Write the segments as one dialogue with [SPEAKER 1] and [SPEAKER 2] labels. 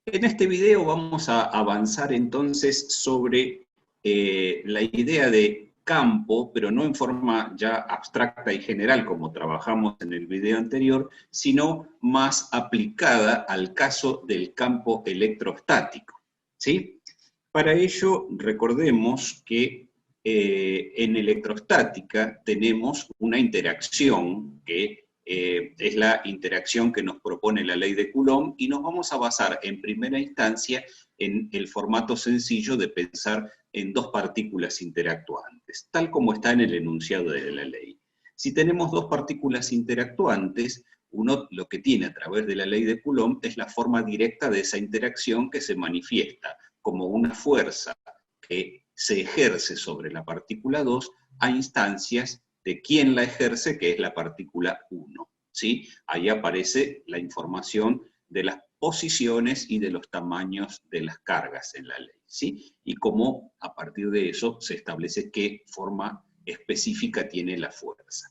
[SPEAKER 1] En este video vamos a avanzar entonces sobre la idea de campo, pero no en forma ya abstracta y general como trabajamos en el video anterior, sino más aplicada al caso del campo electrostático, ¿sí? Para ello, recordemos que en electrostática tenemos una interacción que es la interacción que nos propone la ley de Coulomb, y nos vamos a basar en primera instancia en el formato sencillo de pensar en dos partículas interactuantes, tal como está en el enunciado de la ley. Si tenemos dos partículas interactuantes, uno lo que tiene a través de la ley de Coulomb es la forma directa de esa interacción que se manifiesta como una fuerza que se ejerce sobre la partícula 2 a instancias de quién la ejerce, que es la partícula 1. ¿Sí? Ahí aparece la información de las posiciones y de los tamaños de las cargas en la ley, ¿sí? Y cómo a partir de eso se establece qué forma específica tiene la fuerza.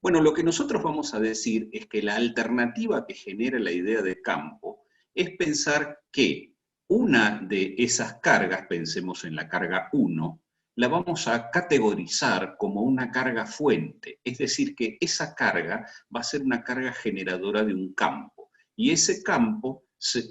[SPEAKER 1] Bueno, lo que nosotros vamos a decir es que la alternativa que genera la idea de campo es pensar que una de esas cargas, pensemos en la carga 1, la vamos a categorizar como una carga fuente, es decir, que esa carga va a ser una carga generadora de un campo, y ese campo se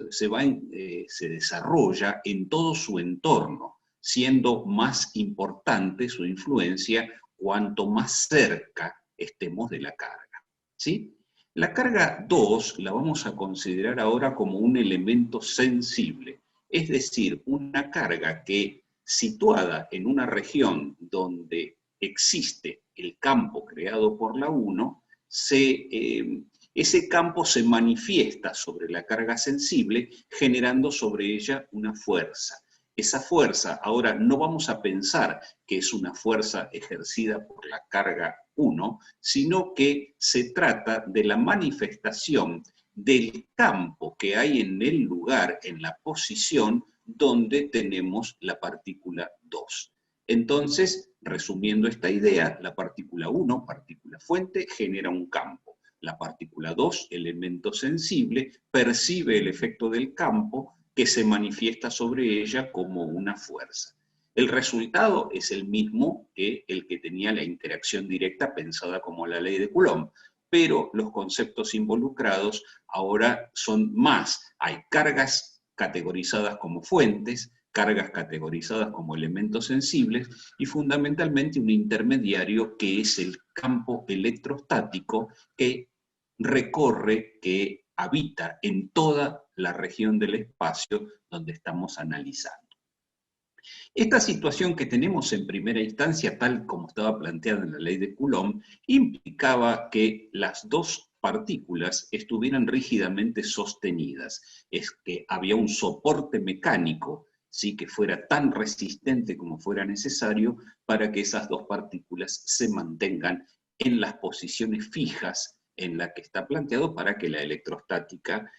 [SPEAKER 1] desarrolla en todo su entorno, siendo más importante su influencia cuanto más cerca estemos de la carga, ¿sí? La carga 2 la vamos a considerar ahora como un elemento sensible, es decir, una carga que, situada en una región donde existe el campo creado por la 1, ese campo se manifiesta sobre la carga sensible, generando sobre ella una fuerza. Esa fuerza, ahora no vamos a pensar que es una fuerza ejercida por la carga 1, sino que se trata de la manifestación del campo que hay en el lugar, en la posición donde tenemos la partícula 2. Entonces, resumiendo esta idea, la partícula 1, partícula fuente, genera un campo. La partícula 2, elemento sensible, percibe el efecto del campo que se manifiesta sobre ella como una fuerza. El resultado es el mismo que el que tenía la interacción directa pensada como la ley de Coulomb, pero los conceptos involucrados ahora son más. Hay cargas categorizadas como fuentes, cargas categorizadas como elementos sensibles y fundamentalmente un intermediario que es el campo electrostático que recorre, que habita en toda la región del espacio donde estamos analizando. Esta situación que tenemos en primera instancia, tal como estaba planteada en la ley de Coulomb, implicaba que las dos partículas estuvieran rígidamente sostenidas, es que había un soporte mecánico, ¿sí?, que fuera tan resistente como fuera necesario para que esas dos partículas se mantengan en las posiciones fijas en las que está planteado para que la electrostática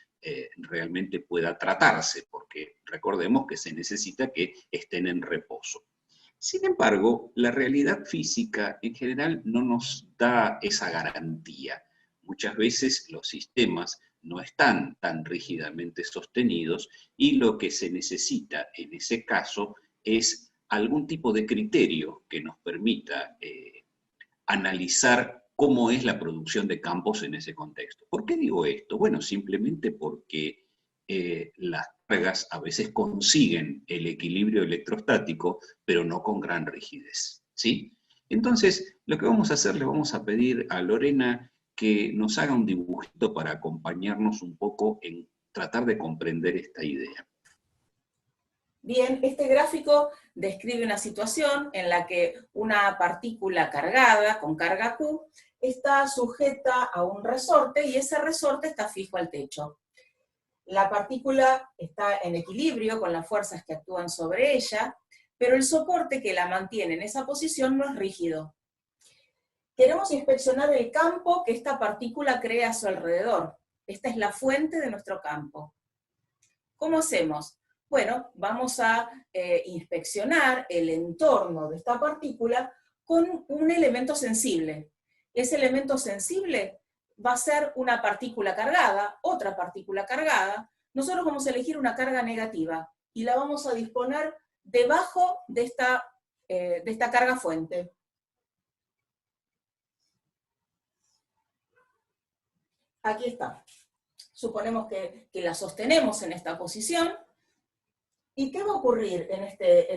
[SPEAKER 1] realmente pueda tratarse, porque recordemos que se necesita que estén en reposo. Sin embargo, la realidad física en general no nos da esa garantía. Muchas veces los sistemas no están tan rígidamente sostenidos y lo que se necesita en ese caso es algún tipo de criterio que nos permita analizar cómo es la producción de campos en ese contexto. ¿Por qué digo esto? Bueno, simplemente porque las cargas a veces consiguen el equilibrio electrostático, pero no con gran rigidez, ¿sí? Entonces, lo que vamos a hacer, le vamos a pedir a Lorena que nos haga un dibujito para acompañarnos un poco en tratar de comprender esta idea.
[SPEAKER 2] Bien, este gráfico describe una situación en la que una partícula cargada, con carga Q, está sujeta a un resorte y ese resorte está fijo al techo. La partícula está en equilibrio con las fuerzas que actúan sobre ella, pero el soporte que la mantiene en esa posición no es rígido. Queremos inspeccionar el campo que esta partícula crea a su alrededor. Esta es la fuente de nuestro campo. ¿Cómo hacemos? Bueno, vamos a inspeccionar el entorno de esta partícula con un elemento sensible. Ese elemento sensible va a ser una partícula cargada, otra partícula cargada, nosotros vamos a elegir una carga negativa y la vamos a disponer debajo de esta carga fuente. Aquí está. Suponemos que la sostenemos en esta posición. ¿Y qué va a ocurrir en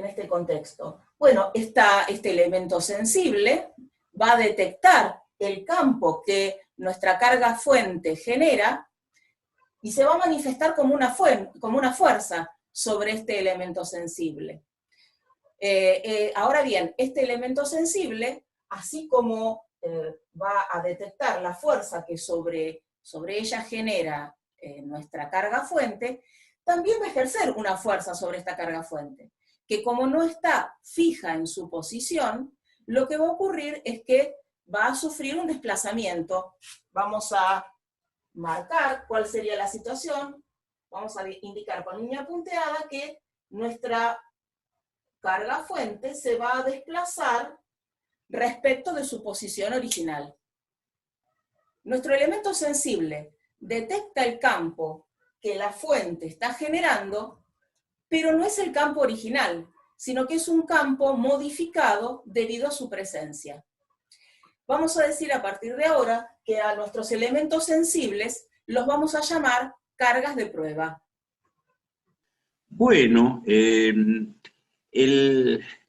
[SPEAKER 2] este contexto? Bueno, este elemento sensible va a detectar el campo que nuestra carga fuente genera y se va a manifestar como una fuerza sobre este elemento sensible. Ahora bien, este elemento sensible, así como va a detectar la fuerza que sobre ella genera nuestra carga fuente, también va a ejercer una fuerza sobre esta carga fuente, que como no está fija en su posición, lo que va a ocurrir es que va a sufrir un desplazamiento. Vamos a marcar cuál sería la situación, vamos a indicar con línea punteada que nuestra carga fuente se va a desplazar respecto de su posición original. Nuestro elemento sensible detecta el campo que la fuente está generando, pero no es el campo original, sino que es un campo modificado debido a su presencia. Vamos a decir a partir de ahora que a nuestros elementos sensibles los vamos a llamar cargas de prueba.
[SPEAKER 1] Bueno, el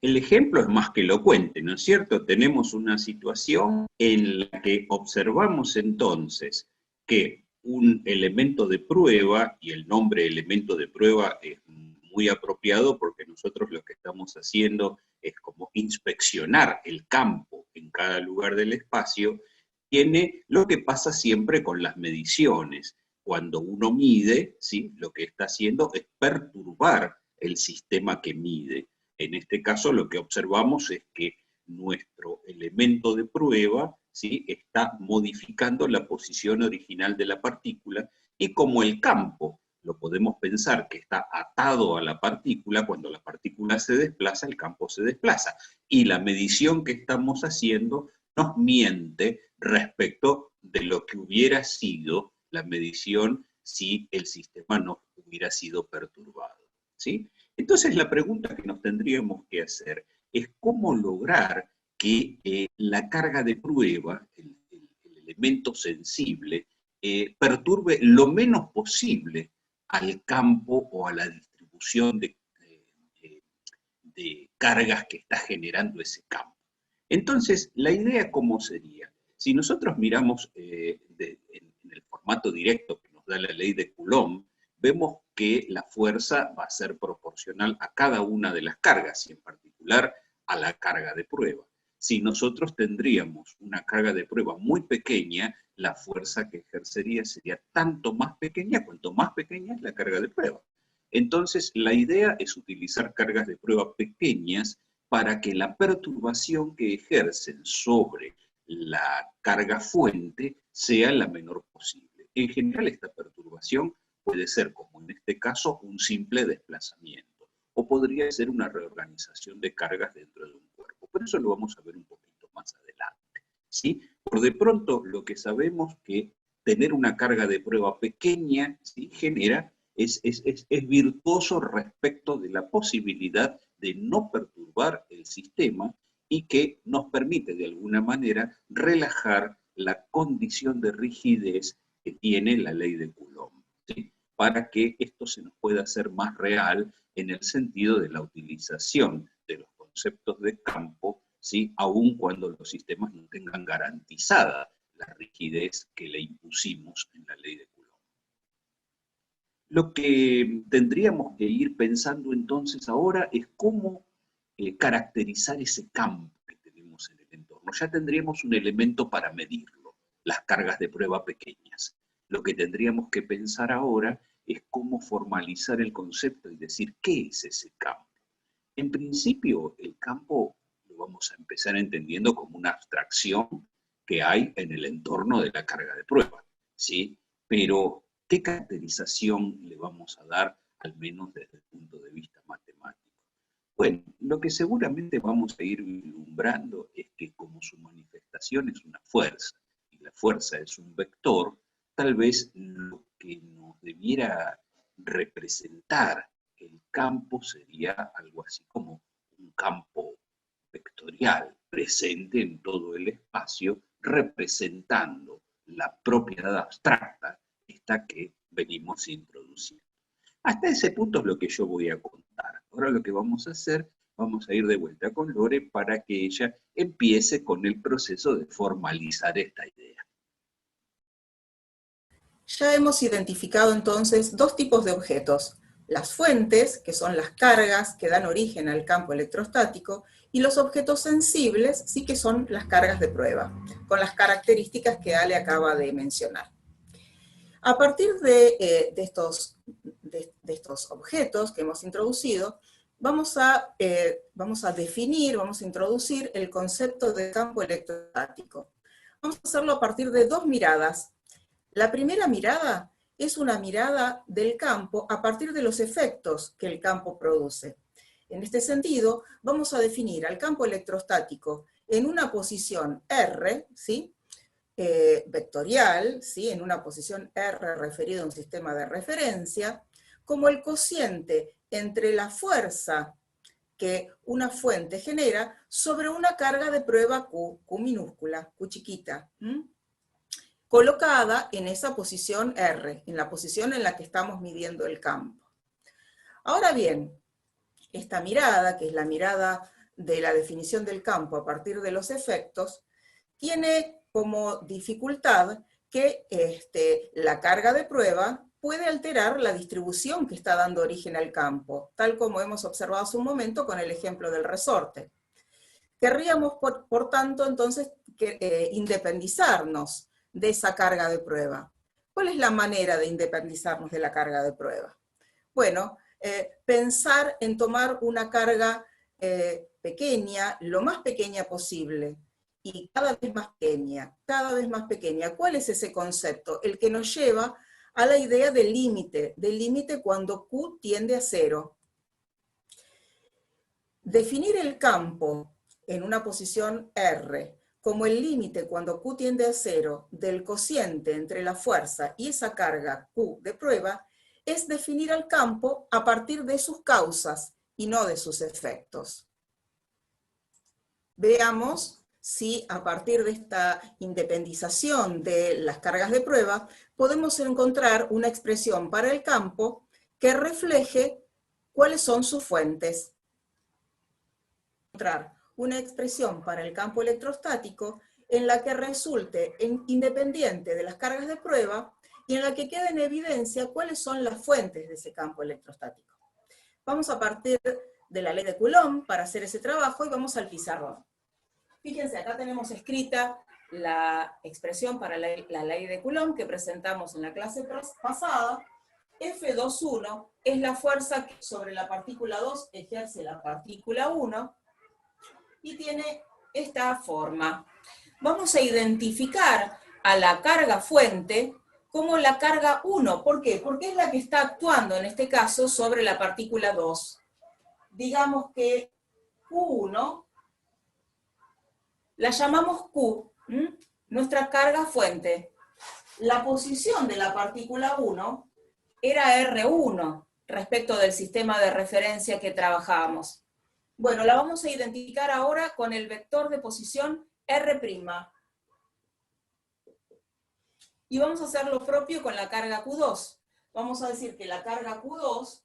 [SPEAKER 1] ejemplo es más que elocuente, ¿no es cierto? Tenemos una situación en la que observamos entonces que un elemento de prueba, y el nombre elemento de prueba es muy apropiado porque nosotros lo que estamos haciendo es como inspeccionar el campo en cada lugar del espacio, tiene lo que pasa siempre con las mediciones. Cuando uno mide, ¿sí?, lo que está haciendo es perturbar el sistema que mide. En este caso lo que observamos es que nuestro elemento de prueba, ¿sí?, está modificando la posición original de la partícula, y como el campo lo podemos pensar que está atado a la partícula, cuando la partícula se desplaza, el campo se desplaza. Y la medición que estamos haciendo nos miente respecto de lo que hubiera sido la medición si el sistema no hubiera sido perturbado, ¿sí? Entonces la pregunta que nos tendríamos que hacer es cómo lograr que la carga de prueba, el elemento sensible, perturbe lo menos posible al campo o a la distribución de cargas que está generando ese campo. Entonces, la idea, ¿cómo sería? Si nosotros miramos en el formato directo que nos da la ley de Coulomb, vemos que la fuerza va a ser proporcional a cada una de las cargas, y en particular a la carga de prueba. Si nosotros tendríamos una carga de prueba muy pequeña, la fuerza que ejercería sería tanto más pequeña cuanto más pequeña es la carga de prueba. Entonces, la idea es utilizar cargas de prueba pequeñas para que la perturbación que ejercen sobre la carga fuente sea la menor posible. En general, esta perturbación puede ser, como en este caso, un simple desplazamiento, o podría ser una reorganización de cargas dentro de un cuerpo. Pero eso lo vamos a ver un poquito más adelante, ¿sí? Por de pronto, lo que sabemos que tener una carga de prueba pequeña, ¿sí?, genera, es virtuoso respecto de la posibilidad de no perturbar el sistema, y que nos permite de alguna manera relajar la condición de rigidez que tiene la ley de Coulomb, ¿sí?, para que esto se nos pueda hacer más real en el sentido de la utilización de los conceptos de campo, ¿sí?, aun cuando los sistemas no tengan garantizada la rigidez que le impusimos en la ley de Coulomb. Lo que tendríamos que ir pensando entonces ahora es cómo caracterizar ese campo que tenemos en el entorno. Ya tendríamos un elemento para medirlo, las cargas de prueba pequeñas. Lo que tendríamos que pensar ahora es cómo formalizar el concepto y decir qué es ese campo. En principio, el campo lo vamos a empezar entendiendo como una abstracción que hay en el entorno de la carga de prueba, ¿sí? Pero ¿qué caracterización le vamos a dar, al menos desde el punto de vista matemático? Bueno, lo que seguramente vamos a ir vislumbrando es que como su manifestación es una fuerza, y la fuerza es un vector, tal vez lo que nos debiera representar el campo sería algo así como un campo vectorial, presente en todo el espacio, representando la propiedad abstracta, esta que venimos introduciendo. Hasta ese punto es lo que yo voy a contar. Ahora lo que vamos a hacer, vamos a ir de vuelta con Lore para que ella empiece con el proceso de formalizar esta idea.
[SPEAKER 2] Ya hemos identificado entonces dos tipos de objetos: las fuentes, que son las cargas que dan origen al campo electrostático, y los objetos sensibles, sí, que son las cargas de prueba, con las características que Ale acaba de mencionar. A partir de estos objetos que hemos introducido, vamos a definir, vamos a introducir el concepto de campo electrostático. Vamos a hacerlo a partir de dos miradas. La primera mirada es una mirada del campo a partir de los efectos que el campo produce. En este sentido, vamos a definir al campo electrostático en una posición R, ¿sí?, vectorial, ¿sí?, en una posición R referida a un sistema de referencia, como el cociente entre la fuerza que una fuente genera sobre una carga de prueba Q, Q minúscula, Q chiquita, colocada en esa posición R, en la posición en la que estamos midiendo el campo. Ahora bien, esta mirada, que es la mirada de la definición del campo a partir de los efectos, tiene como dificultad que la carga de prueba puede alterar la distribución que está dando origen al campo, tal como hemos observado hace un momento con el ejemplo del resorte. Querríamos, por tanto, entonces, independizarnos de esa carga de prueba. ¿Cuál es la manera de independizarnos de la carga de prueba? Bueno, pensar en tomar una carga pequeña, lo más pequeña posible, y cada vez más pequeña, cada vez más pequeña. ¿Cuál es ese concepto? El que nos lleva a la idea del límite cuando Q tiende a cero. Definir el campo en una posición R como el límite cuando Q tiende a cero del cociente entre la fuerza y esa carga Q de prueba es definir al campo a partir de sus causas y no de sus efectos. Veamos si a partir de esta independización de las cargas de prueba podemos encontrar una expresión para el campo que refleje cuáles son sus fuentes. Encontrar una expresión para el campo electrostático en la que resulte independiente de las cargas de prueba y en la que quede en evidencia cuáles son las fuentes de ese campo electrostático. Vamos a partir de la ley de Coulomb para hacer ese trabajo y vamos al pizarrón. Fíjense, acá tenemos escrita la expresión para la ley de Coulomb que presentamos en la clase pasada. F2,1 es la fuerza que sobre la partícula 2 ejerce la partícula 1 y tiene esta forma. Vamos a identificar a la carga fuente como la carga 1. ¿Por qué? Porque es la que está actuando, en este caso, sobre la partícula 2. Digamos que Q1 la llamamos Q, nuestra carga fuente. La posición de la partícula 1 era R1 respecto del sistema de referencia que trabajábamos. Bueno, la vamos a identificar ahora con el vector de posición R'. Y vamos a hacer lo propio con la carga Q2. Vamos a decir que la carga Q2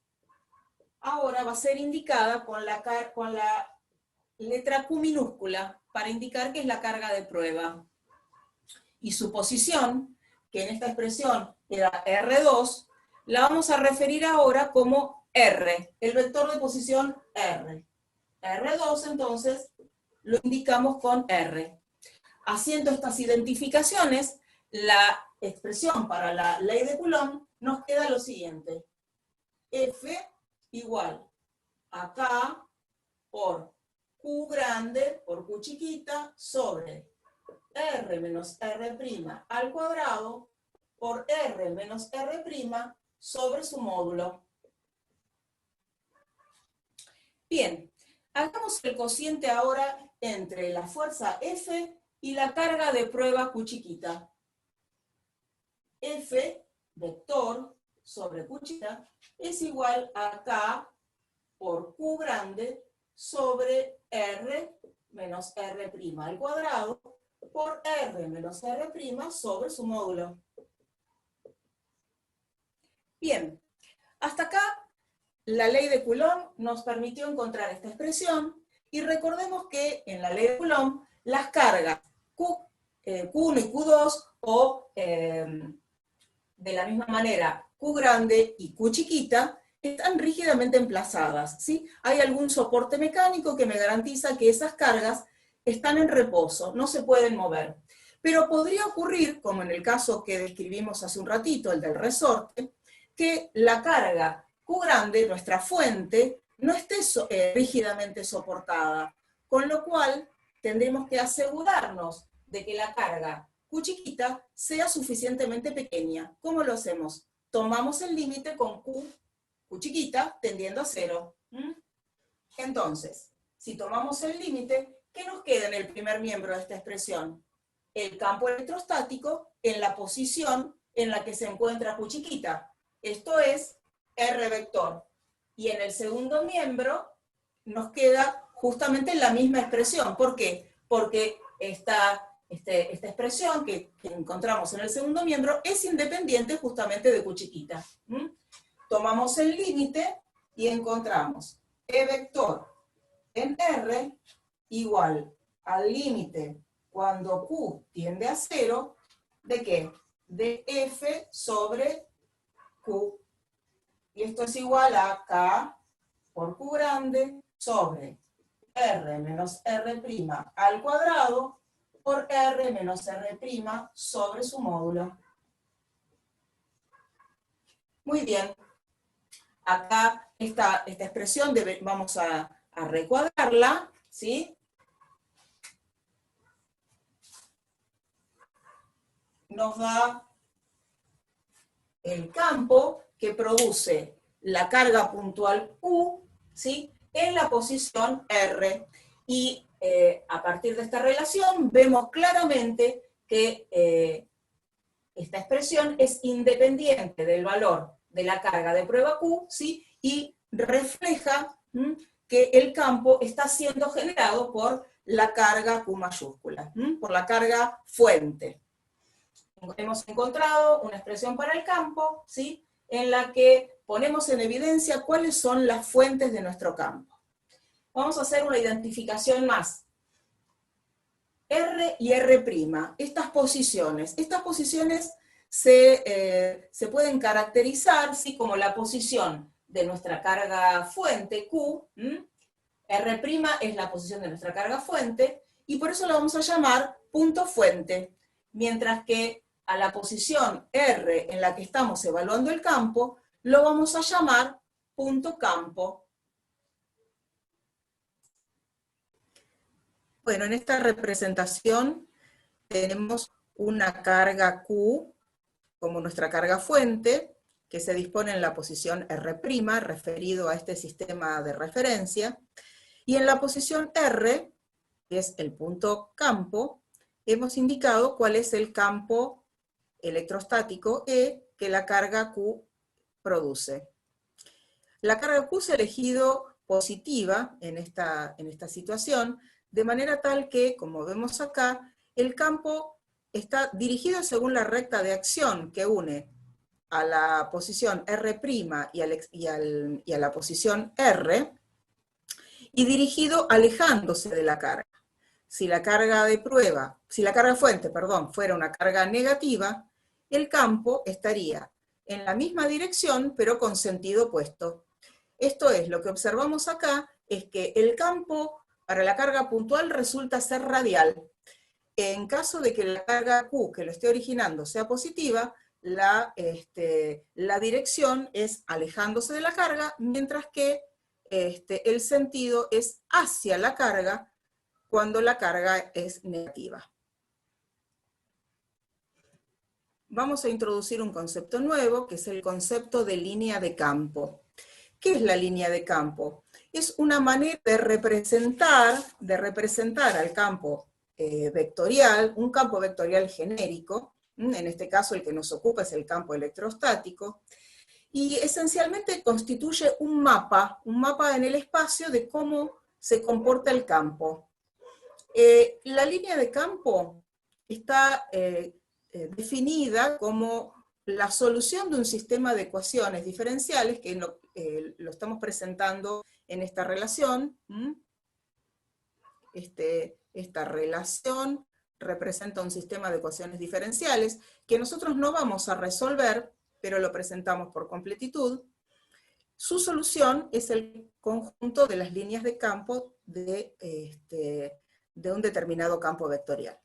[SPEAKER 2] ahora va a ser indicada con la letra Q minúscula, para indicar que es la carga de prueba. Y su posición, que en esta expresión era R2, la vamos a referir ahora como R, el vector de posición R. R2, entonces, lo indicamos con R. Haciendo estas identificaciones, la expresión para la ley de Coulomb nos queda lo siguiente. F igual a K por Q grande por Q chiquita sobre R menos R' al cuadrado por R menos R' sobre su módulo. Bien, hagamos el cociente ahora entre la fuerza F y la carga de prueba Q chiquita. F, vector, sobre Q chiquita es igual a K por Q grande sobre R menos R' al cuadrado por R menos R' sobre su módulo. Bien, hasta acá la ley de Coulomb nos permitió encontrar esta expresión, y recordemos que en la ley de Coulomb las cargas Q1 y Q2, o de la misma manera Q grande y Q chiquita, están rígidamente emplazadas, ¿sí? Hay algún soporte mecánico que me garantiza que esas cargas están en reposo, no se pueden mover. Pero podría ocurrir, como en el caso que describimos hace un ratito, el del resorte, que la carga Q grande, nuestra fuente, no esté rígidamente soportada, con lo cual tendremos que asegurarnos de que la carga Q chiquita sea suficientemente pequeña. ¿Cómo lo hacemos? Tomamos el límite con Q chiquita tendiendo a 0. Entonces, si tomamos el límite, ¿qué nos queda en el primer miembro de esta expresión? El campo electrostático en la posición en la que se encuentra Q chiquita. Esto es R vector. Y en el segundo miembro nos queda justamente la misma expresión. ¿Por qué? Porque esta expresión que encontramos en el segundo miembro es independiente justamente de Q chiquita. Tomamos el límite y encontramos E vector en R igual al límite cuando Q tiende a 0, ¿de qué? De F sobre Q. Y esto es igual a K por Q grande sobre R menos R' al cuadrado por R menos R' sobre su módulo. Muy bien. Acá esta expresión vamos a recuadrarla, ¿sí? Nos da el campo que produce la carga puntual Q, ¿sí? En la posición R. Y a partir de esta relación vemos claramente que esta expresión es independiente del valor de la carga de prueba Q, ¿sí? Y refleja que el campo está siendo generado por la carga Q mayúscula, por la carga fuente. Hemos encontrado una expresión para el campo, ¿sí? En la que ponemos en evidencia cuáles son las fuentes de nuestro campo. Vamos a hacer una identificación más. R y R', estas posiciones se pueden caracterizar, ¿sí? Como la posición de nuestra carga fuente Q, R' es la posición de nuestra carga fuente, y por eso la vamos a llamar punto fuente, mientras que a la posición R en la que estamos evaluando el campo, lo vamos a llamar punto campo. Bueno, en esta representación tenemos una carga Q como nuestra carga fuente, que se dispone en la posición R', referido a este sistema de referencia, y en la posición R, que es el punto campo, hemos indicado cuál es el campo electrostático E que la carga Q produce. La carga Q se ha elegido positiva en esta situación, de manera tal que, como vemos acá, el campo está dirigido según la recta de acción que une a la posición R' y a la posición R, y dirigido alejándose de la carga. Si la carga fuente, fuera una carga negativa, el campo estaría en la misma dirección, pero con sentido opuesto. Esto es, lo que observamos acá, es que el campo para la carga puntual resulta ser radial. En caso de que la carga Q que lo esté originando sea positiva, la dirección es alejándose de la carga, mientras que el sentido es hacia la carga cuando la carga es negativa. Vamos a introducir un concepto nuevo, que es el concepto de línea de campo. ¿Qué es la línea de campo? Es una manera de representar al campo vectorial, un campo vectorial genérico, en este caso el que nos ocupa es el campo electrostático, y esencialmente constituye un mapa en el espacio de cómo se comporta el campo. La línea de campo está definida como la solución de un sistema de ecuaciones diferenciales, que lo estamos presentando en esta relación. Esta relación representa un sistema de ecuaciones diferenciales que nosotros no vamos a resolver, pero lo presentamos por completitud. Su solución es el conjunto de las líneas de campo de un determinado campo vectorial.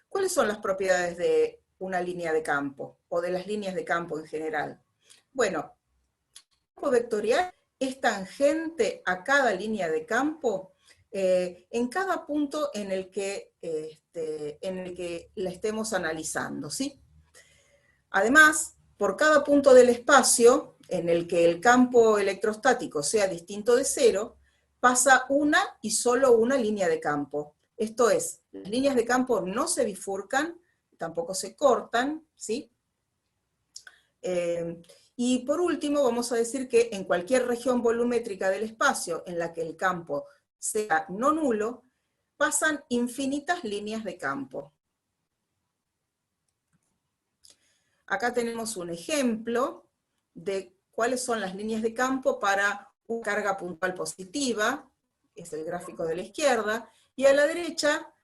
[SPEAKER 2] ¿Cuáles son las propiedades de una línea de campo, o de las líneas de campo en general? Bueno, el campo vectorial es tangente a cada línea de campo en cada punto en el que la estemos analizando, ¿sí? Además, por cada punto del espacio en el que el campo electrostático sea distinto de cero, pasa una y solo una línea de campo. Esto es, las líneas de campo no se bifurcan, tampoco se cortan, ¿sí? Y por último, vamos a decir que en cualquier región volumétrica del espacio en la que el campo sea no nulo, pasan infinitas líneas de campo. Acá tenemos un ejemplo de cuáles son las líneas de campo para una carga puntual positiva, es el gráfico de la izquierda, y a la derecha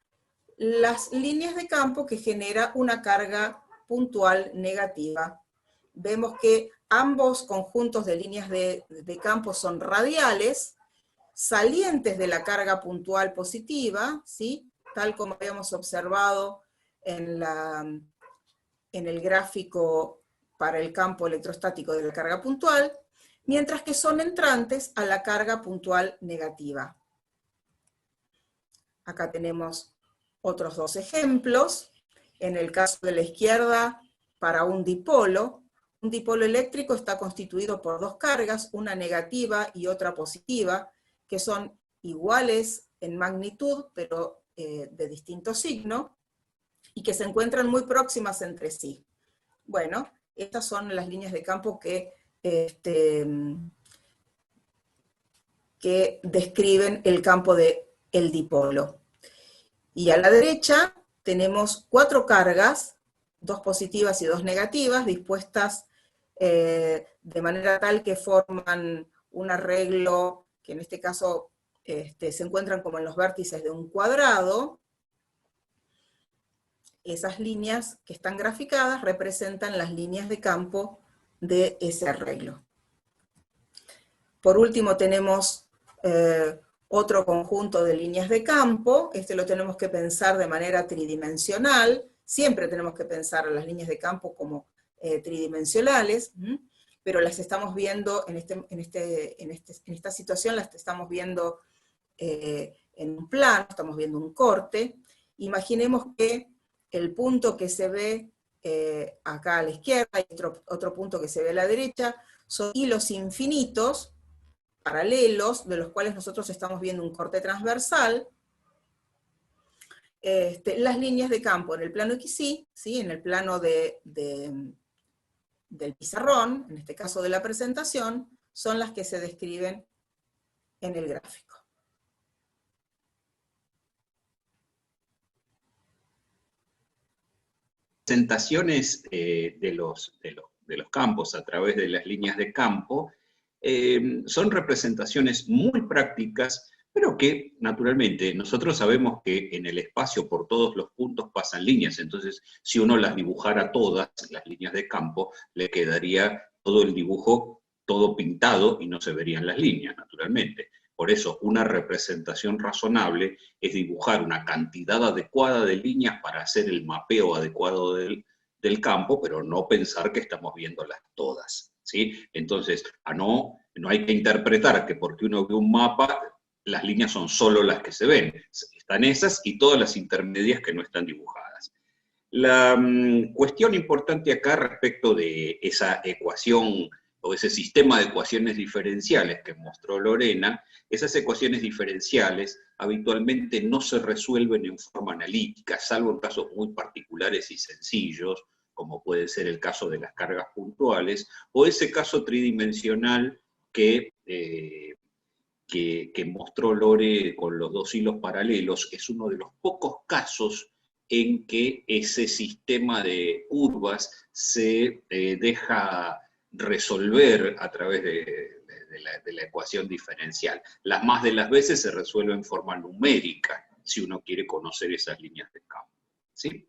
[SPEAKER 2] las líneas de campo que genera una carga puntual negativa. Vemos que ambos conjuntos de líneas de campo son radiales, salientes de la carga puntual positiva, ¿sí? Tal como habíamos observado en el gráfico para el campo electrostático de la carga puntual, mientras que son entrantes a la carga puntual negativa. Acá tenemos otros dos ejemplos. En el caso de la izquierda, para un dipolo eléctrico está constituido por dos cargas, una negativa y otra positiva, que son iguales en magnitud, pero de distinto signo, y que se encuentran muy próximas entre sí. Bueno, estas son las líneas de campo que describen el campo del dipolo. Y a la derecha tenemos cuatro cargas, dos positivas y dos negativas, dispuestas de manera tal que forman un arreglo, que en este caso se encuentran como en los vértices de un cuadrado. Esas líneas que están graficadas representan las líneas de campo de ese arreglo. Por último tenemos otro conjunto de líneas de campo. Lo tenemos que pensar de manera tridimensional. Siempre tenemos que pensar las líneas de campo como tridimensionales, pero las estamos viendo en esta situación, las estamos viendo en un plano, estamos viendo un corte. Imaginemos que el punto que se ve acá a la izquierda y otro punto que se ve a la derecha son hilos infinitos, paralelos, de los cuales nosotros estamos viendo un corte transversal. Las líneas de campo en el plano XY, ¿sí? En el plano del pizarrón, en este caso de la presentación, son las que se describen en el gráfico.
[SPEAKER 1] Presentaciones de los campos a través de las líneas de campo son representaciones muy prácticas, pero que naturalmente nosotros sabemos que en el espacio por todos los puntos pasan líneas, entonces si uno las dibujara todas, las líneas de campo, le quedaría todo el dibujo todo pintado y no se verían las líneas, naturalmente. Por eso, una representación razonable es dibujar una cantidad adecuada de líneas para hacer el mapeo adecuado del campo, pero no pensar que estamos viéndolas todas, ¿sí? Entonces, no hay que interpretar que porque uno ve un mapa, las líneas son solo las que se ven. Están esas y todas las intermedias que no están dibujadas. La cuestión importante acá respecto de esa ecuación o ese sistema de ecuaciones diferenciales que mostró Lorena, esas ecuaciones diferenciales habitualmente no se resuelven en forma analítica, salvo en casos muy particulares y sencillos, como puede ser el caso de las cargas puntuales, o ese caso tridimensional que mostró Lore con los dos hilos paralelos. Es uno de los pocos casos en que ese sistema de curvas se deja resolver a través de la ecuación diferencial. Las más de las veces se resuelve en forma numérica, si uno quiere conocer esas líneas de campo, ¿sí?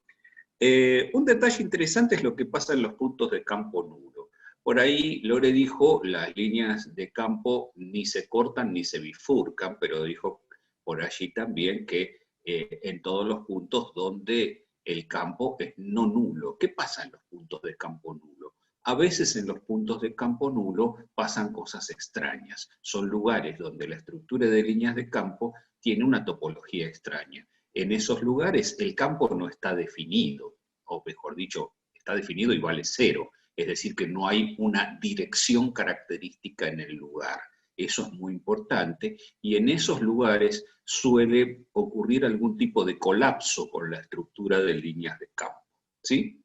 [SPEAKER 1] Un detalle interesante es lo que pasa en los puntos de campo nulo. Por ahí Lore dijo, las líneas de campo ni se cortan ni se bifurcan, pero dijo por allí también que en todos los puntos donde el campo es no nulo. ¿Qué pasa en los puntos de campo nulo? A veces en los puntos de campo nulo pasan cosas extrañas. Son lugares donde la estructura de líneas de campo tiene una topología extraña. En esos lugares el campo no está definido, o mejor dicho, está definido y vale cero. Es decir, que no hay una dirección característica en el lugar. Eso es muy importante, y en esos lugares suele ocurrir algún tipo de colapso con la estructura de líneas de campo, ¿sí?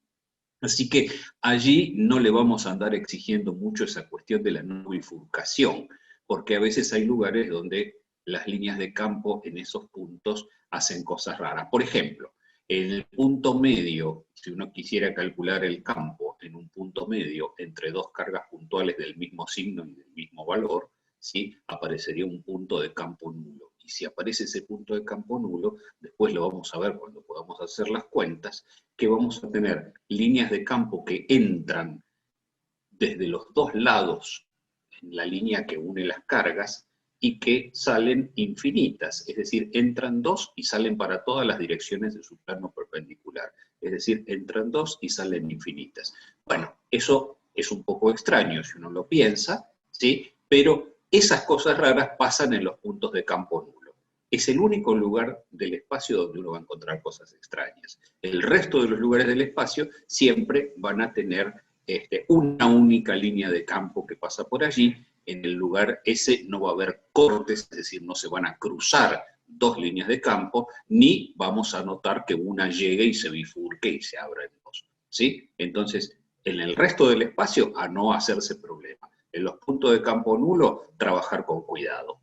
[SPEAKER 1] Así que allí no le vamos a andar exigiendo mucho esa cuestión de la no bifurcación, porque a veces hay lugares donde las líneas de campo en esos puntos hacen cosas raras. Por ejemplo, en el punto medio, si uno quisiera calcular el campo en un punto medio entre dos cargas puntuales del mismo signo y del mismo valor, ¿sí?, aparecería un punto de campo nulo. Y si aparece ese punto de campo nulo, después lo vamos a ver cuando podamos hacer las cuentas, que vamos a tener líneas de campo que entran desde los dos lados en la línea que une las cargas y que salen infinitas, es decir, entran dos y salen para todas las direcciones de su plano perpendicular, es decir, entran dos y salen infinitas. Bueno, eso es un poco extraño si uno lo piensa, ¿sí? Pero esas cosas raras pasan en los puntos de campo nulo. Es el único lugar del espacio donde uno va a encontrar cosas extrañas. El resto de los lugares del espacio siempre van a tener una única línea de campo que pasa por allí. En el lugar ese no va a haber cortes, es decir, no se van a cruzar dos líneas de campo, ni vamos a notar que una llegue y se bifurque y se abra en dos, ¿sí? Entonces, en el resto del espacio, a no hacerse problema. En los puntos de campo nulo, trabajar con cuidado.